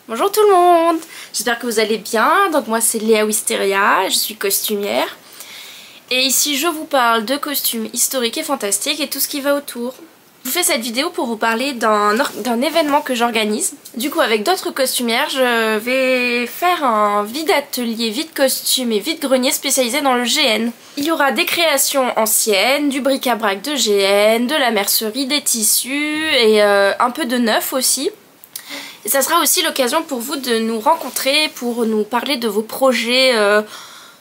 Bonjour tout le monde, j'espère que vous allez bien. Donc moi c'est Léa Wisteria, je suis costumière. Et ici je vous parle de costumes historiques et fantastiques et tout ce qui va autour. Je vous fais cette vidéo pour vous parler d'un événement que j'organise. Du coup avec d'autres costumières je vais faire un vide atelier, vide costume et vide grenier spécialisé dans le GN. Il y aura des créations anciennes, du bric-à-brac de GN, de la mercerie, des tissus et un peu de neuf aussi. Et ça sera aussi l'occasion pour vous de nous rencontrer, pour nous parler de vos projets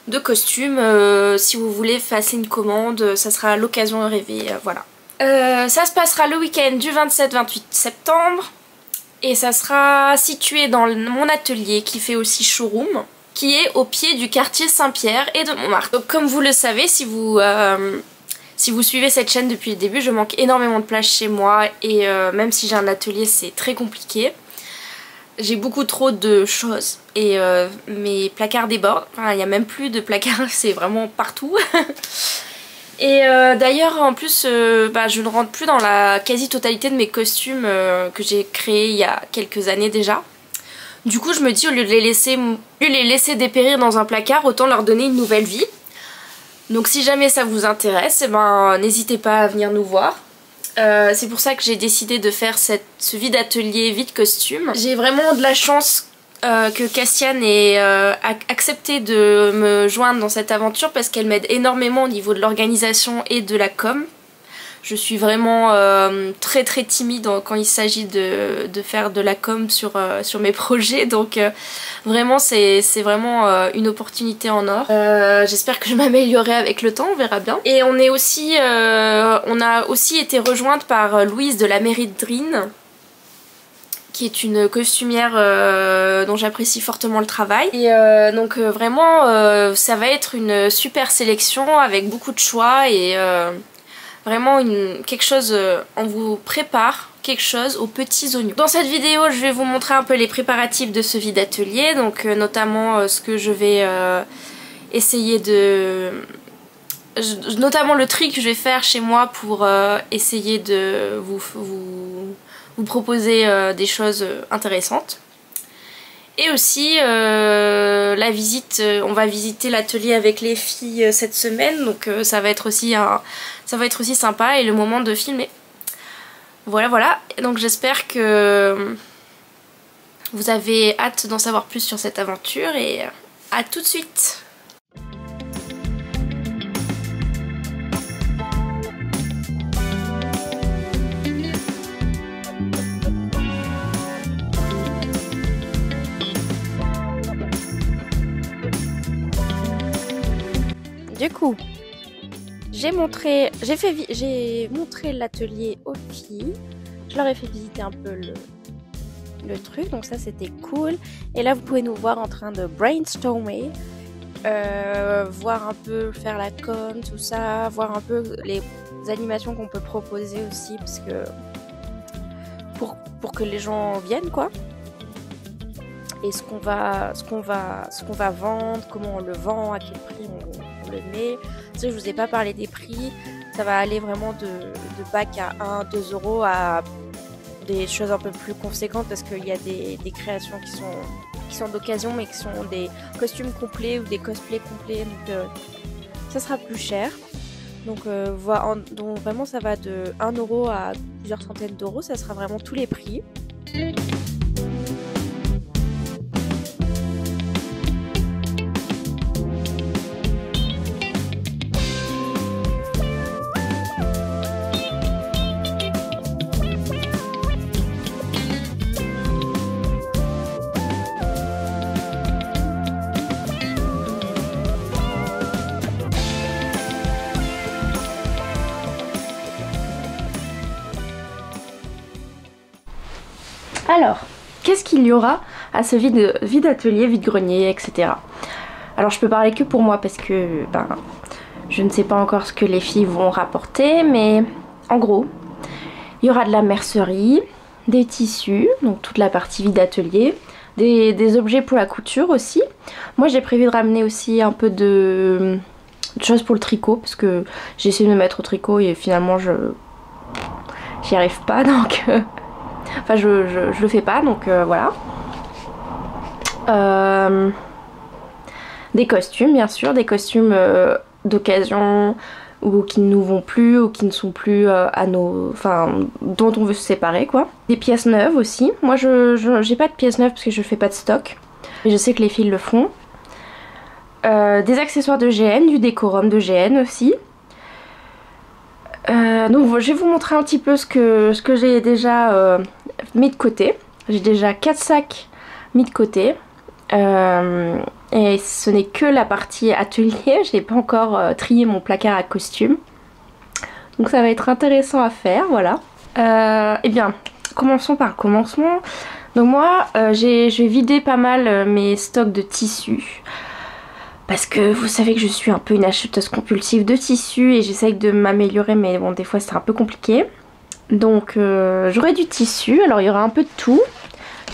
de costumes. Si vous voulez passer une commande, ça sera l'occasion de rêver, voilà. Ça se passera le week-end du 27-28 septembre. Et ça sera situé dans mon atelier qui fait aussi showroom, qui est au pied du quartier Saint-Pierre et de Montmartre. Donc comme vous le savez, si vous suivez cette chaîne depuis le début, je manque énormément de place chez moi. Et même si j'ai un atelier, c'est très compliqué. J'ai beaucoup trop de choses et mes placards débordent. Enfin, il n'y a même plus de placards, c'est vraiment partout. Et d'ailleurs en plus je ne rentre plus dans la quasi-totalité de mes costumes que j'ai créés il y a quelques années déjà. Du coup je me dis au lieu de les laisser dépérir dans un placard, autant leur donner une nouvelle vie. Donc si jamais ça vous intéresse, n'hésitez pas à venir nous voir. C'est pour ça que j'ai décidé de faire ce vide atelier, vide costume. J'ai vraiment de la chance que Castiane ait accepté de me joindre dans cette aventure parce qu'elle m'aide énormément au niveau de l'organisation et de la com. Je suis vraiment très timide quand il s'agit de faire de la com sur mes projets, donc vraiment c'est vraiment une opportunité en or. J'espère que je m'améliorerai avec le temps, on verra bien. Et on a aussi été rejointe par Louise de la mairie de Drine, qui est une costumière dont j'apprécie fortement le travail. Et donc vraiment ça va être une super sélection avec beaucoup de choix et vraiment quelque chose, on vous prépare quelque chose aux petits oignons. Dans cette vidéo je vais vous montrer un peu les préparatifs de ce vide atelier, donc notamment ce que je vais essayer de... notamment le tri que je vais faire chez moi pour essayer de vous proposer des choses intéressantes. Et aussi la visite, on va visiter l'atelier avec les filles cette semaine, donc ça va être aussi sympa et le moment de filmer. Voilà, donc j'espère que vous avez hâte d'en savoir plus sur cette aventure et à tout de suite. Du coup, j'ai montré l'atelier aux filles. Je leur ai fait visiter un peu le truc, donc ça c'était cool. Et là vous pouvez nous voir en train de brainstormer, voir un peu faire la com, tout ça, voir un peu les animations qu'on peut proposer aussi, parce que pour que les gens viennent quoi. Et ce qu'on va vendre, comment on le vend, à quel prix on le met. Tu sais, je vous ai pas parlé des prix, ça va aller vraiment de bac à 1-2 euros à des choses un peu plus conséquentes parce qu'il y a des créations qui sont d'occasion mais qui sont des costumes complets ou des cosplays complets, donc ça sera plus cher. Donc, donc vraiment ça va de 1 euro à plusieurs centaines d'euros, ça sera vraiment tous les prix. Alors, qu'est-ce qu'il y aura à ce vide atelier, vide grenier, etc. Alors je peux parler que pour moi parce que je ne sais pas encore ce que les filles vont rapporter, mais en gros, il y aura de la mercerie, des tissus, donc toute la partie vide atelier, des objets pour la couture aussi. Moi j'ai prévu de ramener aussi un peu de choses pour le tricot parce que j'ai essayé de me mettre au tricot et finalement j'y arrive pas, donc enfin je le fais pas, donc voilà. Des costumes bien sûr, des costumes d'occasion ou qui ne nous vont plus ou qui ne sont plus dont on veut se séparer quoi. Des pièces neuves aussi. Moi j'ai pas de pièces neuves parce que je fais pas de stock. Mais je sais que les filles le font. Des accessoires de GN, du décorum de GN aussi. Donc je vais vous montrer un petit peu ce que j'ai déjà mis de côté. J'ai déjà 4 sacs mis de côté. Et ce n'est que la partie atelier, je n'ai pas encore trié mon placard à costumes. Donc ça va être intéressant à faire, voilà. Eh bien, commençons par le commencement. Donc moi, j'ai vidé pas mal mes stocks de tissus. Parce que vous savez que je suis un peu une acheteuse compulsive de tissus et j'essaye de m'améliorer, mais bon, des fois c'est un peu compliqué. Donc j'aurai du tissu, alors il y aura un peu de tout.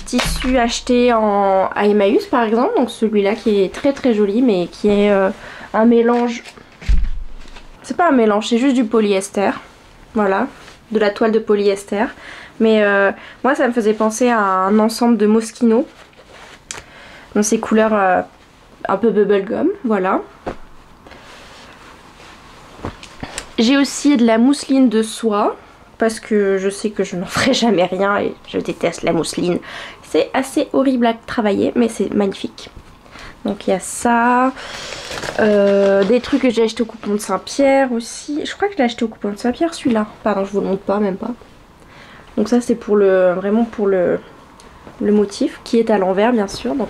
Tissu acheté à Emmaüs par exemple, donc celui-là qui est très très joli mais qui est un mélange, c'est pas un mélange, c'est juste du polyester, voilà, de la toile de polyester, mais moi ça me faisait penser à un ensemble de Moschino, dans ces couleurs un peu bubblegum, voilà. J'ai aussi de la mousseline de soie, parce que je sais que je n'en ferai jamais rien et je déteste la mousseline. C'est assez horrible à travailler mais c'est magnifique. Donc il y a ça. Des trucs que j'ai acheté au coupon de Saint-Pierre aussi. Je crois que je l'ai acheté au coupon de Saint-Pierre celui-là. Pardon, je vous le montre pas, même pas. Donc ça c'est pour vraiment pour le motif qui est à l'envers bien sûr. Donc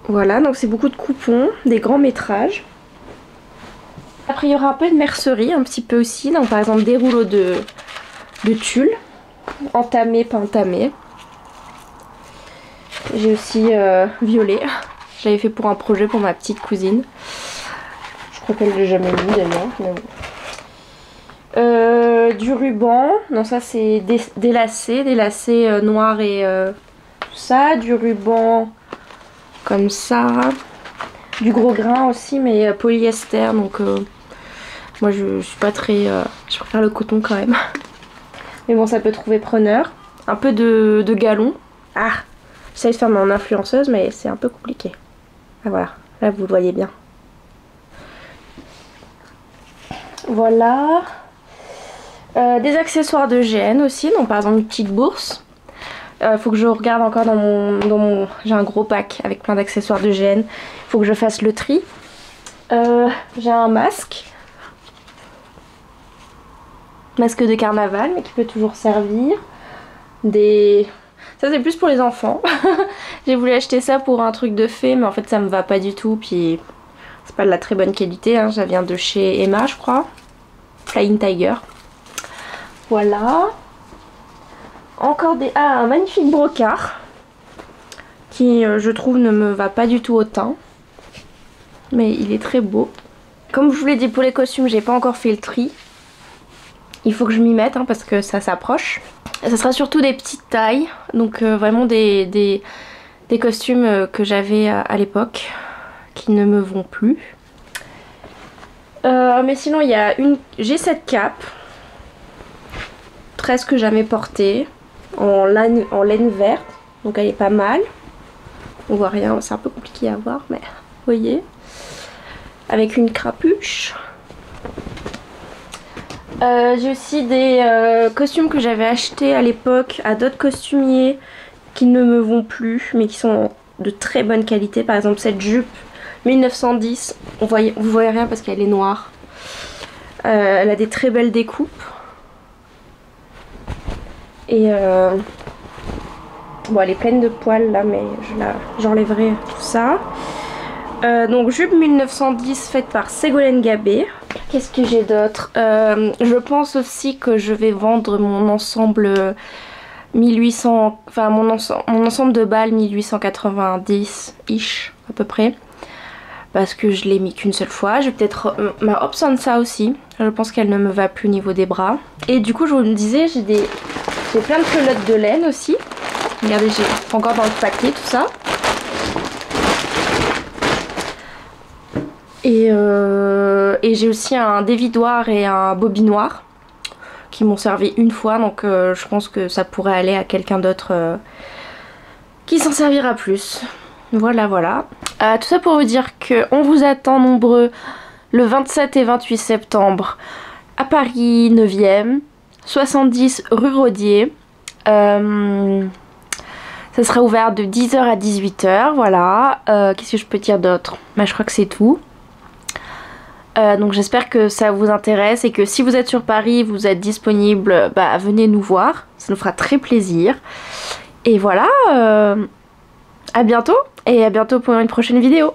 voilà, donc c'est beaucoup de coupons, des grands métrages. Après il y aura un peu de mercerie, un petit peu aussi, donc par exemple des rouleaux de tulle, entamés, pas entamés. J'ai aussi violet, j'avais fait pour un projet pour ma petite cousine. Je crois qu'elle ne l'a jamais mis d'ailleurs, mais bon. Du ruban, non ça c'est des lacets noirs et tout ça, du ruban comme ça, du gros grain aussi mais polyester, donc moi je suis pas très... je préfère le coton quand même. Mais bon ça peut trouver preneur. Un peu de galon. Ah, j'essaie de faire mon influenceuse mais c'est un peu compliqué. Ah voilà, là vous le voyez bien. Voilà. Des accessoires de GN aussi, donc par exemple une petite bourse. Faut que je regarde encore dans mon... J'ai un gros pack avec plein d'accessoires de GN. Faut que je fasse le tri. J'ai un masque. Masque de carnaval mais qui peut toujours servir. Ça c'est plus pour les enfants. J'ai voulu acheter ça pour un truc de fée mais en fait ça me va pas du tout. Puis c'est pas de la très bonne qualité, hein. Ça vient de chez Emma je crois. Flying Tiger. Voilà. Encore un magnifique brocart. Qui je trouve ne me va pas du tout au teint. Mais il est très beau. Comme je vous l'ai dit pour les costumes, j'ai pas encore fait le tri. Il faut que je m'y mette hein, parce que ça s'approche. Ça sera surtout des petites tailles. Donc vraiment des costumes que j'avais à l'époque. Qui ne me vont plus. Mais sinon il y a j'ai cette cape. Presque jamais portée. En laine verte. Donc elle est pas mal. On voit rien, c'est un peu compliqué à voir mais vous voyez. Avec une capuche. J'ai aussi des costumes que j'avais achetés à l'époque à d'autres costumiers qui ne me vont plus mais qui sont de très bonne qualité. Par exemple cette jupe 1910, vous voyez rien parce qu'elle est noire. Elle a des très belles découpes. Et bon elle est pleine de poils là mais j'enlèverai tout ça. Donc jupe 1910 faite par Ségolène Gabet. Qu'est-ce que j'ai d'autre? Je pense aussi que je vais vendre mon ensemble 1800, enfin mon ensemble de balles 1890-ish à peu près. Parce que je l'ai mis qu'une seule fois. Je vais peut-être ma Hop Sansa aussi. Je pense qu'elle ne me va plus au niveau des bras. Et du coup je vous le disais, j'ai plein de pelotes de laine aussi. Regardez, j'ai encore dans le paquet tout ça. Et j'ai aussi un dévidoir et un bobinoir qui m'ont servi une fois, donc je pense que ça pourrait aller à quelqu'un d'autre qui s'en servira plus. Voilà, voilà. Tout ça pour vous dire qu'on vous attend nombreux le 27 et 28 septembre à Paris 9e, 70 rue Rodier. Ça sera ouvert de 10 h à 18 h, voilà. Qu'est-ce que je peux dire d'autre? Bah, je crois que c'est tout. Donc j'espère que ça vous intéresse et que si vous êtes sur Paris, vous êtes disponible, bah venez nous voir. Ça nous fera très plaisir. Et voilà, à bientôt et à bientôt pour une prochaine vidéo.